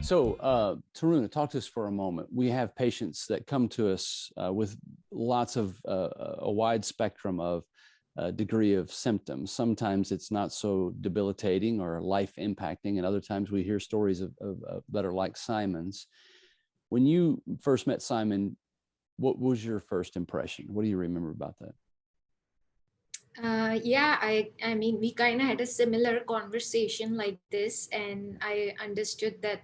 Taruna, talk to us for a moment. We have patients that come to us with lots of a wide spectrum of degree of symptoms. Sometimes it's not so debilitating or life impacting, and other times we hear stories of that are like Simon's. When you first met Simon, what was your first impression? What do you remember about that? I mean, we kind of had a similar conversation like this, and I understood that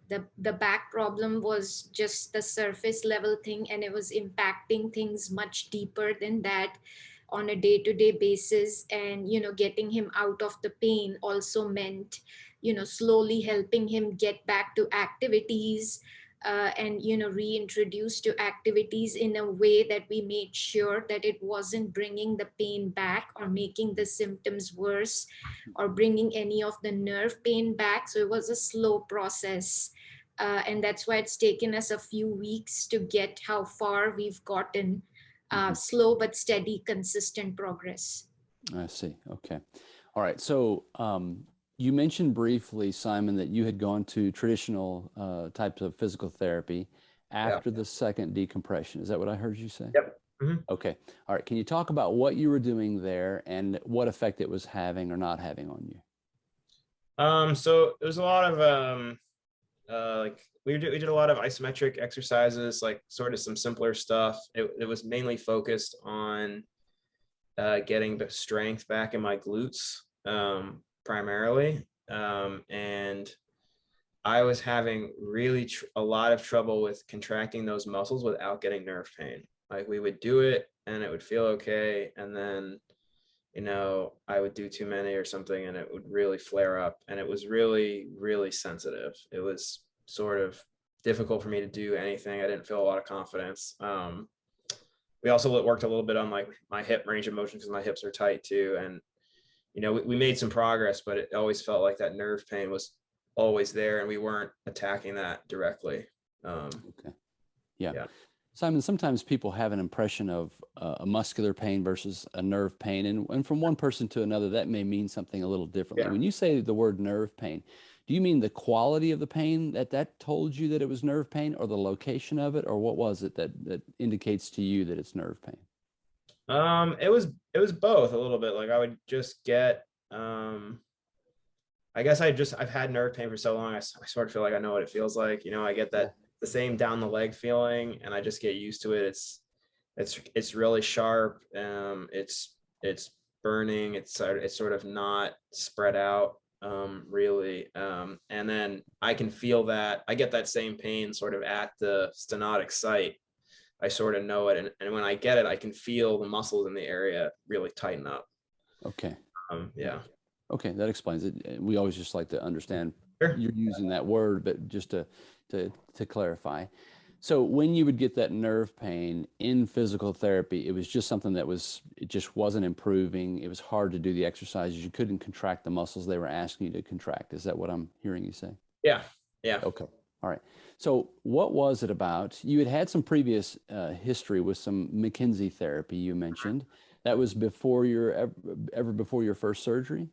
the back problem was just the surface level thing, and it was impacting things much deeper than that on a day-to-day basis. And getting him out of the pain also meant slowly helping him get back to activities, and reintroduced to activities in a way that we made sure that it wasn't bringing the pain back or making the symptoms worse or bringing any of the nerve pain back. So it was a slow process, and that's why it's taken us a few weeks to get how far we've gotten. Slow but steady, consistent progress. I see. Okay. All right. You mentioned briefly, Simon, that you had gone to traditional types of physical therapy Yeah. after the second decompression. Is that what I heard you say? Yep. Mm-hmm. Okay. All right. Can you talk about what you were doing there and what effect it was having or not having on you? So there was a lot of like we did a lot of isometric exercises, like sort of some simpler stuff. It was mainly focused on getting the strength back in my glutes, primarily. And I was having really a lot of trouble with contracting those muscles without getting nerve pain. Like we would do it and it would feel okay, and then I would do too many or something and it would really flare up, and it was really, really sensitive. It was sort of difficult for me to do anything. I didn't feel a lot of confidence. We also worked a little bit on like my hip range of motion because my hips are tight too. And, we made some progress, but it always felt like that nerve pain was always there and we weren't attacking that directly. Okay. Yeah. Yeah. Simon, sometimes people have an impression of a muscular pain versus a nerve pain. And from one person to another, that may mean something a little differently. Yeah. When you say the word nerve pain, do you mean the quality of the pain that told you that it was nerve pain, or the location of it, or what was it that indicates to you that it's nerve pain? It was both a little bit. Like I would just get, I guess I've had nerve pain for so long. I sort of feel like I know what it feels like. I get that the same down the leg feeling, and I just get used to it. It's really sharp. It's burning. It's sort of not spread out, really. And then I can feel that I get that same pain sort of at the stenotic site. I sort of know it, and when I get it, I can feel the muscles in the area really tighten up. Okay. Yeah. Okay, that explains it. We always just like to understand Sure. you're using that word, but just to clarify. So when you would get that nerve pain in physical therapy, it was just something it just wasn't improving. It was hard to do the exercises. You couldn't contract the muscles they were asking you to contract. Is that what I'm hearing you say? Yeah. Yeah. Okay. All right. So what was it about? You had some previous history with some McKenzie therapy you mentioned. That was before ever before your first surgery?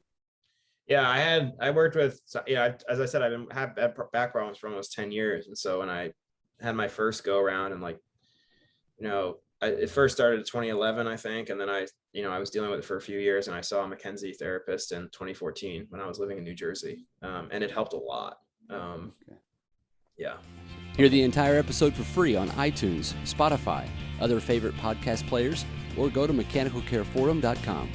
Yeah, I worked with, as I said, I've had back problems for almost 10 years. And so when I had my first go around, and like, it first started in 2011, I think. And then I was dealing with it for a few years, and I saw a McKenzie therapist in 2014 when I was living in New Jersey. And it helped a lot. Okay. Yeah. Hear the entire episode for free on iTunes, Spotify, other favorite podcast players, or go to mechanicalcareforum.com.